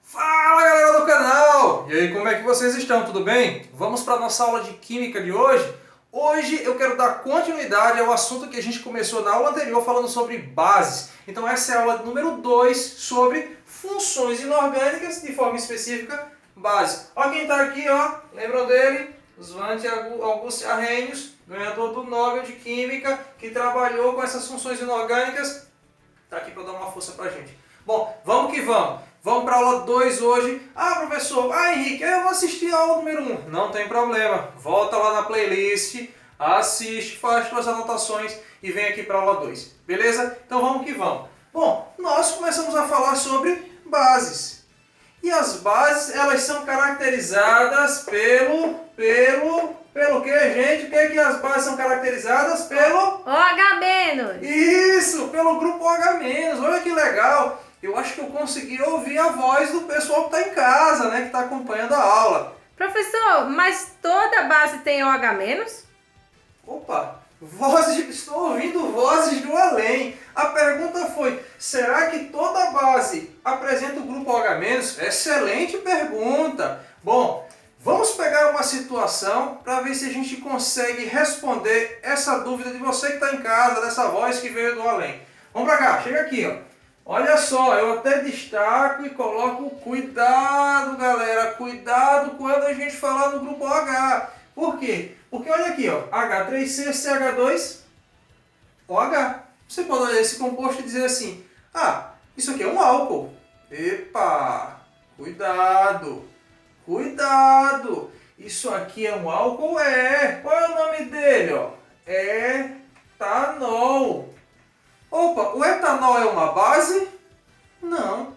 Fala galera do canal! E aí, como é que vocês estão? Tudo bem? Vamos para a nossa aula de Química de hoje? Hoje eu quero dar continuidade ao assunto que a gente começou na aula anterior falando sobre bases. Então essa é a aula número 2 sobre funções inorgânicas, de forma específica, bases. Olha quem está aqui, ó. Lembram dele? Svante August Arrhenius, ganhador do Nobel de Química, que trabalhou com essas funções inorgânicas. Está aqui para dar uma força para a gente. Bom, vamos que vamos. Vamos para a aula 2 hoje. Ah, professor, Henrique, eu vou assistir a aula número 1. Não tem problema. Volta lá na playlist, assiste, faz suas anotações e vem aqui para a aula 2. Beleza? Então vamos que vamos. Bom, nós começamos a falar sobre bases. E as bases, elas são caracterizadas pelo que, gente? O que é que as bases são caracterizadas? Pelo OH-. Isso, pelo grupo OH-. Olha que legal. Eu acho que eu consegui ouvir a voz do pessoal que está em casa, né? Que está acompanhando a aula. Professor, mas toda base tem OH-? Opa, estou ouvindo vozes do além. A pergunta foi, será que toda base apresenta o grupo OH-? Excelente pergunta. Bom, vamos pegar uma situação para ver se a gente consegue responder essa dúvida de você que está em casa, dessa voz que veio do além. Vamos para cá, chega aqui, ó. Olha só, eu até destaco e coloco cuidado, galera, cuidado quando a gente falar no grupo OH. Por quê? Porque olha aqui, ó, H3CCH2OH. Você pode olhar esse composto e dizer assim, ah, isso aqui é um álcool. Epa, cuidado, cuidado. Isso aqui é um álcool? É. Qual é o nome dele, ó? Etanol. Opa, o etanol é uma base? Não.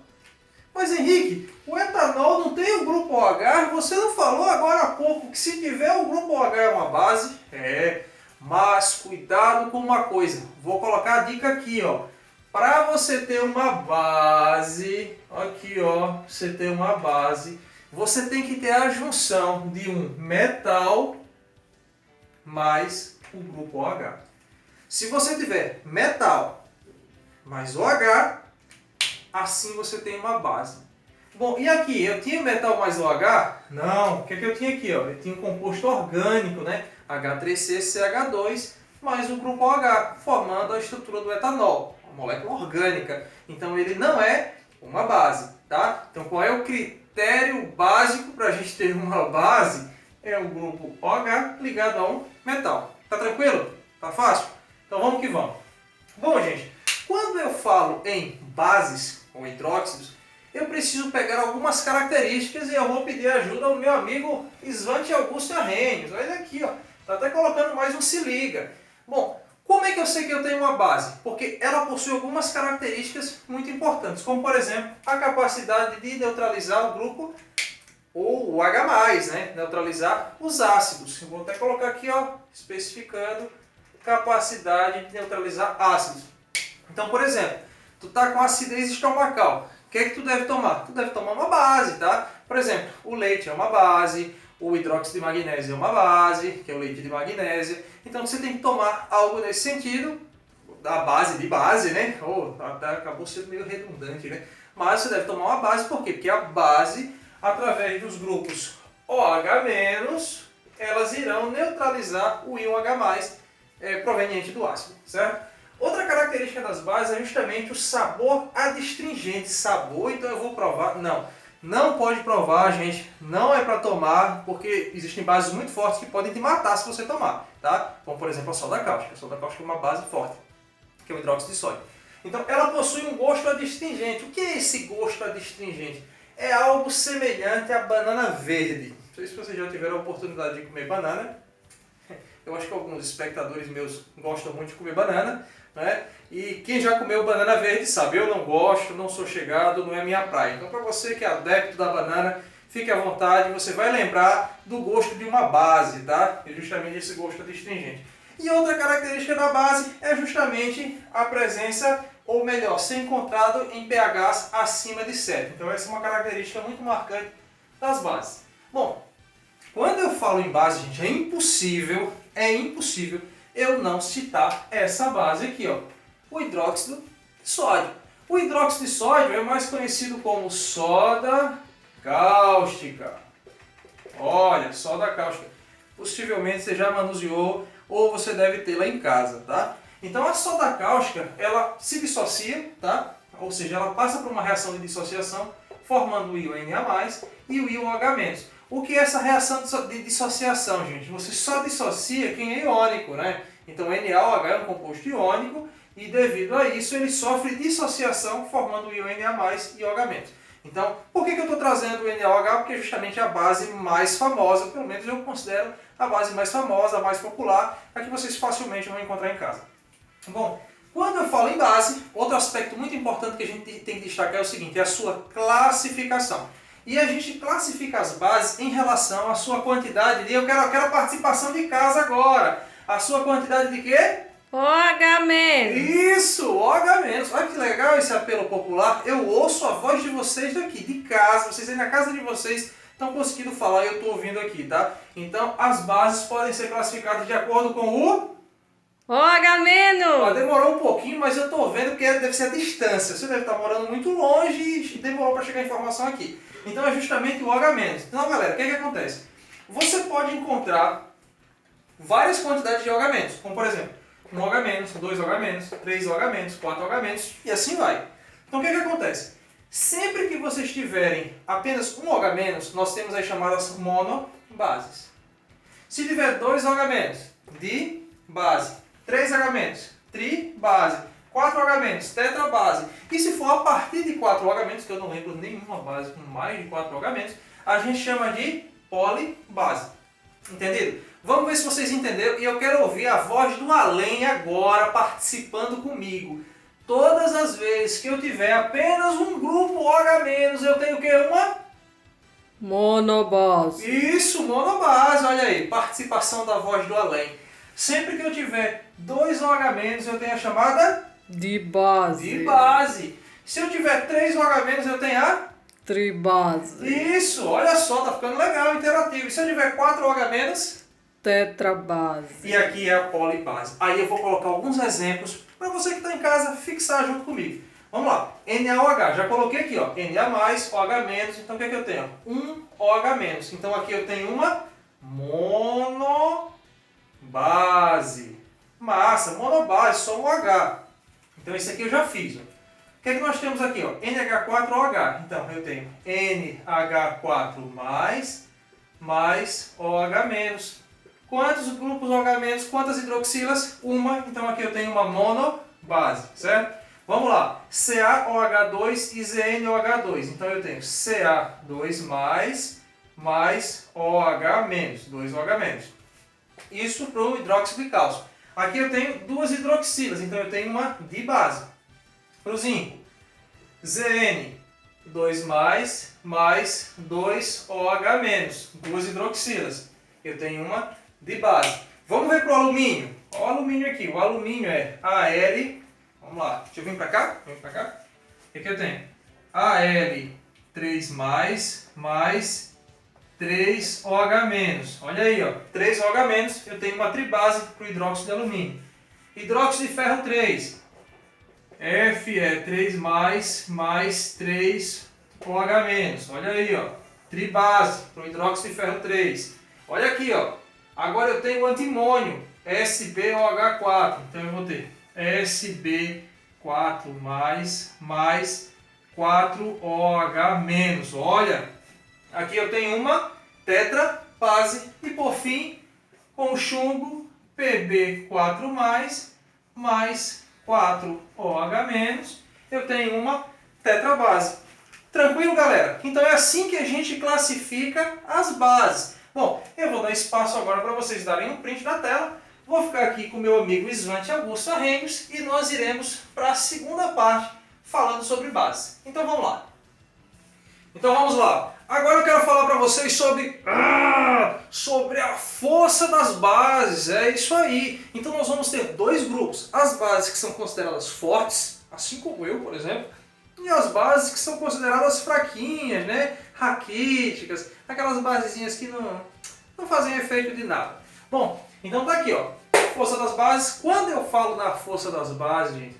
Mas Henrique, o etanol não tem o grupo OH? Você não falou agora há pouco que se tiver o grupo OH é uma base? É, mas cuidado com uma coisa. Vou colocar a dica aqui, ó. Para você ter uma base, aqui ó, você ter uma base, você tem que ter a junção de um metal mais o grupo OH. Se você tiver metal mais OH, assim você tem uma base. Bom, e aqui, eu tinha metal mais OH? Não, o que é que eu tinha aqui? Ó? Eu tinha um composto orgânico, né? H3CCH2 mais o grupo OH, formando a estrutura do etanol, uma molécula orgânica. Então ele não é uma base, tá? Então qual é o critério básico para a gente ter uma base? É o grupo OH ligado a um metal. Tá tranquilo? Tá fácil? Então vamos que vamos. Bom, gente, quando eu falo em bases ou hidróxidos, eu preciso pegar algumas características e eu vou pedir ajuda ao meu amigo Svante August Arrhenius. Olha aqui, ó, tá até colocando mais um se liga. Bom, como é que eu sei que eu tenho uma base? Porque ela possui algumas características muito importantes, como por exemplo, a capacidade de neutralizar o grupo ou o H+, né? Neutralizar os ácidos. Eu vou até colocar aqui, ó, especificando capacidade de neutralizar ácidos. Então, por exemplo, tu tá com acidez estomacal. O que é que tu deve tomar? Tu deve tomar uma base, tá? Por exemplo, o leite é uma base, o hidróxido de magnésio é uma base, que é o leite de magnésia. Então você tem que tomar algo nesse sentido, a base de base, né? Até acabou sendo meio redundante, né? Mas você deve tomar uma base, por quê? Porque a base, através dos grupos OH-, elas irão neutralizar o íon H+, proveniente do ácido, certo? Outra característica das bases é justamente o sabor adstringente. Sabor, então eu vou provar? Não, não pode provar, gente. Não é para tomar, porque existem bases muito fortes que podem te matar se você tomar, tá? Como por exemplo a soda cáustica. A soda cáustica é uma base forte, que é o hidróxido de sódio. Então ela possui um gosto adstringente. O que é esse gosto adstringente? É algo semelhante à banana verde. Não sei se vocês já tiveram a oportunidade de comer banana. Eu acho que alguns espectadores meus gostam muito de comer banana, né? E quem já comeu banana verde sabe, eu não gosto, não sou chegado, não é minha praia. Então para você que é adepto da banana, fique à vontade, você vai lembrar do gosto de uma base, tá? É justamente esse gosto adstringente. E outra característica da base é justamente a presença, ou melhor, ser encontrado em pHs acima de 7. Então essa é uma característica muito marcante das bases. Bom, quando eu falo em base, gente, é impossível eu não citar essa base aqui, ó, o hidróxido de sódio. O hidróxido de sódio é mais conhecido como soda cáustica. Olha, soda cáustica. Possivelmente você já manuseou ou você deve ter lá em casa, tá? Então a soda cáustica, ela se dissocia, tá? Ou seja, ela passa por uma reação de dissociação, formando o íon Na+, e o íon H-. O que é essa reação de dissociação, gente? Você só dissocia quem é iônico, né? Então NaOH é um composto iônico e devido a isso ele sofre dissociação, formando o íon Na+, e o H-. Então, por que eu estou trazendo o NaOH? Porque é justamente a base mais famosa, pelo menos eu considero a base mais famosa, a mais popular, a que vocês facilmente vão encontrar em casa. Bom, quando eu falo em base, outro aspecto muito importante que a gente tem que destacar é o seguinte, é a sua classificação. E a gente classifica as bases em relação à sua quantidade de... Eu quero a participação de casa agora. A sua quantidade de quê? OH-. Isso, OH-. Olha que legal esse apelo popular. Eu ouço a voz de vocês daqui, de casa. Vocês aí na casa de vocês estão conseguindo falar e eu estou ouvindo aqui, tá? Então, as bases podem ser classificadas de acordo com o... OH-. Demorou um pouquinho, mas eu estou vendo que deve ser a distância. Você deve estar morando muito longe e demorou para chegar a informação aqui. Então é justamente o OH-. Então, galera, o que acontece? Você pode encontrar várias quantidades de OH-, como por exemplo, 1 OH-, 2 OH-, 3 OH-, 4 OH-, e assim vai. Então o que acontece? Sempre que vocês tiverem apenas um OH-, nós temos as chamadas monobases. Se tiver 2 OH-, dibase, 3 OH-, tribase, 4 OH-, tetrabase. E se for a partir de 4 OH-, que eu não lembro nenhuma base com mais de 4 OH-, a gente chama de polibase. Entendido? Vamos ver se vocês entenderam e eu quero ouvir a voz do além agora participando comigo. Todas as vezes que eu tiver apenas um grupo OH-, eu tenho o quê? Uma? Monobase. Isso, monobase. Olha aí, participação da voz do além. Sempre que eu tiver 2 OH-, eu tenho a chamada? Dibase. Dibase. Se eu tiver 3 OH-, eu tenho a? Tribase. Isso, olha só, tá ficando legal, interativo. E se eu tiver 4 OH-? Tetrabase. E aqui é a polibase. Aí eu vou colocar alguns exemplos para você que está em casa fixar junto comigo. Vamos lá. NaOH, já coloquei aqui, ó. Na+, OH-. Então o que é que eu tenho? Um OH-. Então aqui eu tenho uma monobase. Massa, monobase, só um H. Então esse aqui eu já fiz, ó. O que é que nós temos aqui, ó? NH4OH. Então eu tenho NH4 mais OH-. Quantos grupos OH-, quantas hidroxilas? Uma. Então aqui eu tenho uma monobase, certo? Vamos lá. CaOH2 e ZnOH2. Então eu tenho Ca2 mais OH-, 2 OH-. Isso para o hidróxido de cálcio. Aqui eu tenho 2 hidroxilas, então eu tenho uma dibase. Para o zinco, Zn2 mais 2 OH-, 2 hidroxilas. Eu tenho uma dibase. Vamos ver para o alumínio. Olha o alumínio aqui. O alumínio é Al. Vamos lá. Deixa eu vir para cá. Vem para cá. O que eu tenho? Al3 mais 3 OH-. Olha aí, ó. 3 OH-. Eu tenho uma tribase para o hidróxido de alumínio. Hidróxido de ferro 3. Fe3 mais 3 OH-. Olha aí, ó. Tribase para o hidróxido de ferro 3. Olha aqui, ó. Agora eu tenho o antimônio, SbOH4. Então eu vou ter Sb4 mais 4OH-. Olha, aqui eu tenho uma tetrabase. E por fim, com chumbo, Pb4 mais 4OH-, eu tenho uma tetrabase. Tranquilo, galera? Então é assim que a gente classifica as bases. Bom, eu vou dar espaço agora para vocês darem um print na tela. Vou ficar aqui com o meu amigo Svante Augusto Arrhenius e nós iremos para a segunda parte falando sobre bases. Então vamos lá. Então vamos lá. Agora eu quero falar para vocês sobre a força das bases. É isso aí. Então nós vamos ter 2 grupos. As bases que são consideradas fortes, assim como eu, por exemplo, e as bases que são consideradas fraquinhas, né? Raquíticas, aquelas basezinhas que não fazem efeito de nada. Bom, então tá aqui, ó. força das bases. Quando eu falo na força das bases, gente,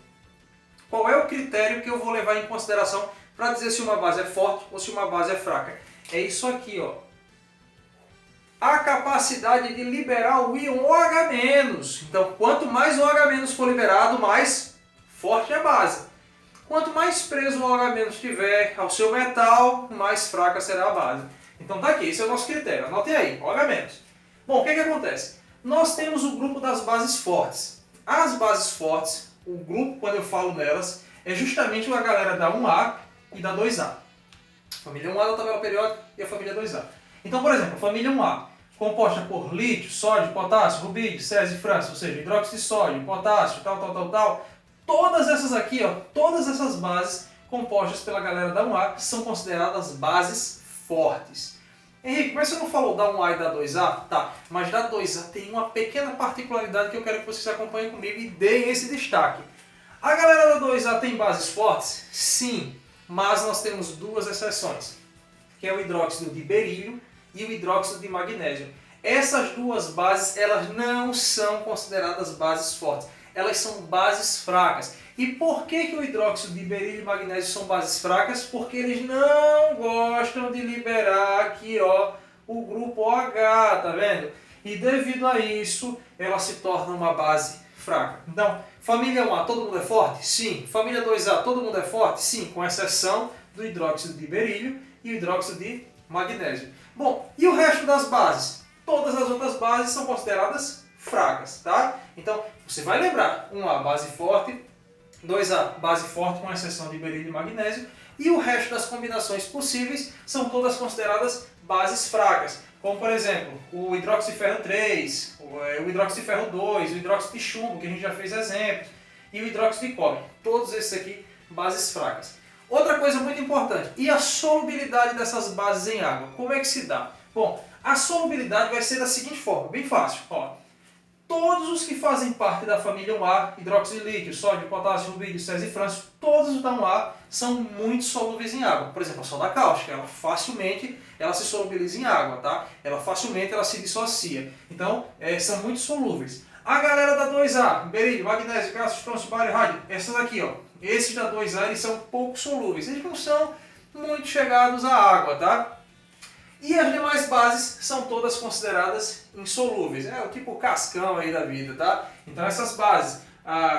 qual é o critério que eu vou levar em consideração para dizer se uma base é forte ou se uma base é fraca? É isso aqui, ó. A capacidade de liberar o íon OH-. Então, quanto mais o OH- for liberado, mais forte é a base. Quanto mais preso o OH- tiver ao seu metal, mais fraca será a base. Então tá aqui, esse é o nosso critério. Anotem aí, OH-. Bom, o que acontece? Nós temos o grupo das bases fortes. As bases fortes, o grupo, quando eu falo nelas, é justamente a galera da 1A e da 2A. Família 1A da tabela periódica e a família 2A. Então, por exemplo, a família 1A, composta por lítio, sódio, potássio, rubídio, césio e frâncio, ou seja, hidróxido de sódio, potássio, tal. Todas essas aqui, ó, todas essas bases compostas pela galera da 1A são consideradas bases fortes. Henrique, mas você não falou da 1A e da 2A? Tá, mas da 2A tem uma pequena particularidade que eu quero que vocês acompanhem comigo e deem esse destaque. A galera da 2A tem bases fortes? Sim, mas nós temos duas exceções, que é o hidróxido de berílio e o hidróxido de magnésio. Essas duas bases, elas não são consideradas bases fortes. Elas são bases fracas. E por que o hidróxido de berílio e magnésio são bases fracas? Porque eles não gostam de liberar aqui, ó, o grupo OH, tá vendo? E devido a isso, ela se torna uma base fraca. Então, família 1A, todo mundo é forte? Sim. Família 2A, todo mundo é forte? Sim, com exceção do hidróxido de berílio e o hidróxido de magnésio. Bom, e o resto das bases? Todas as outras bases são consideradas fracas, tá? Então, você vai lembrar, 1A, base forte, 2A, base forte com exceção de berílio e magnésio, e o resto das combinações possíveis são todas consideradas bases fracas, como por exemplo, o hidróxido de ferro 3, o hidróxido de ferro 2, o hidróxido de chumbo, que a gente já fez exemplos, e o hidróxido de cobre. Todos esses aqui, bases fracas. Outra coisa muito importante, e a solubilidade dessas bases em água? Como é que se dá? Bom, a solubilidade vai ser da seguinte forma, bem fácil. Ó, todos os que fazem parte da família 1A, hidróxido de lítio, sódio, potássio, rubídio, césio e frâncio, todos os da 1A são muito solúveis em água. Por exemplo, a soda cáustica, ela facilmente se solubiliza em água, tá? Ela facilmente se dissocia. Então, são muito solúveis. A galera da 2A, berílio, magnésio, cálcio, estrôncio, bário, rádio, essas aqui, ó, esses da 2A, eles são pouco solúveis. Eles não são muito chegados à água, tá? E as demais bases são todas consideradas insolúveis. É o tipo cascão aí da vida, tá? Então essas bases,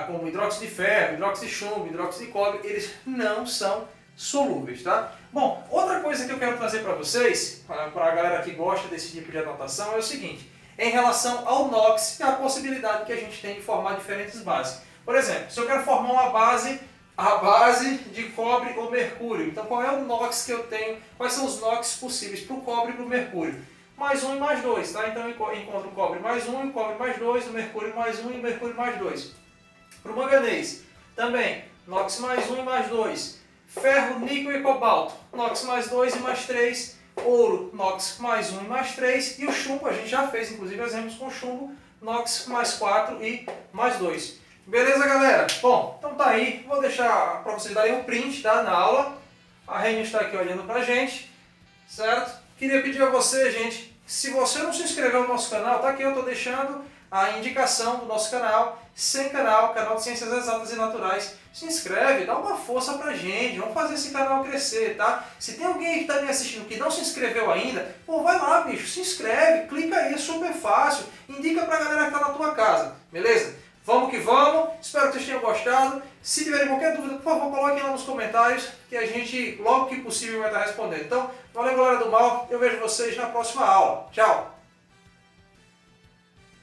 como hidróxido de ferro, hidróxido de chumbo, hidróxido de cobre, eles não são solúveis, tá? Bom, outra coisa que eu quero trazer para vocês, para a galera que gosta desse tipo de anotação, é o seguinte. Em relação ao NOx e a possibilidade que a gente tem de formar diferentes bases. Por exemplo, se eu quero formar uma base, a base de cobre ou mercúrio. Então qual é o NOx que eu tenho? Quais são os NOx possíveis para o cobre e para o mercúrio? Mais 1 e mais 2, tá? Então eu encontro o cobre mais 1, o cobre mais 2, o mercúrio mais 1 e o mercúrio mais 2. Para o manganês, também, NOx mais 1 e mais 2. Ferro, níquel e cobalto, NOx mais 2 e mais 3. Ouro, NOx mais 1 e mais 3. E o chumbo, a gente já fez inclusive exemplos com chumbo, NOx mais 4 e mais 2. Beleza, galera? Bom, então tá aí. Vou deixar para vocês darem um print, tá, na aula. A Reni está aqui olhando pra gente, certo? Queria pedir a você, gente, se você não se inscreveu no nosso canal, tá aqui, eu tô deixando a indicação do nosso canal, Sem Canal, canal de Ciências Exatas e Naturais. Se inscreve, dá uma força pra gente, vamos fazer esse canal crescer, tá? Se tem alguém que tá me assistindo que não se inscreveu ainda, pô, vai lá, bicho, se inscreve, clica aí, é super fácil, indica pra galera que tá na tua casa, beleza? Vamos que vamos, espero que vocês tenham gostado. Se tiverem qualquer dúvida, por favor, coloquem lá nos comentários, que a gente, logo que possível, vai estar respondendo. Então, valeu, galera do mal, eu vejo vocês na próxima aula. Tchau!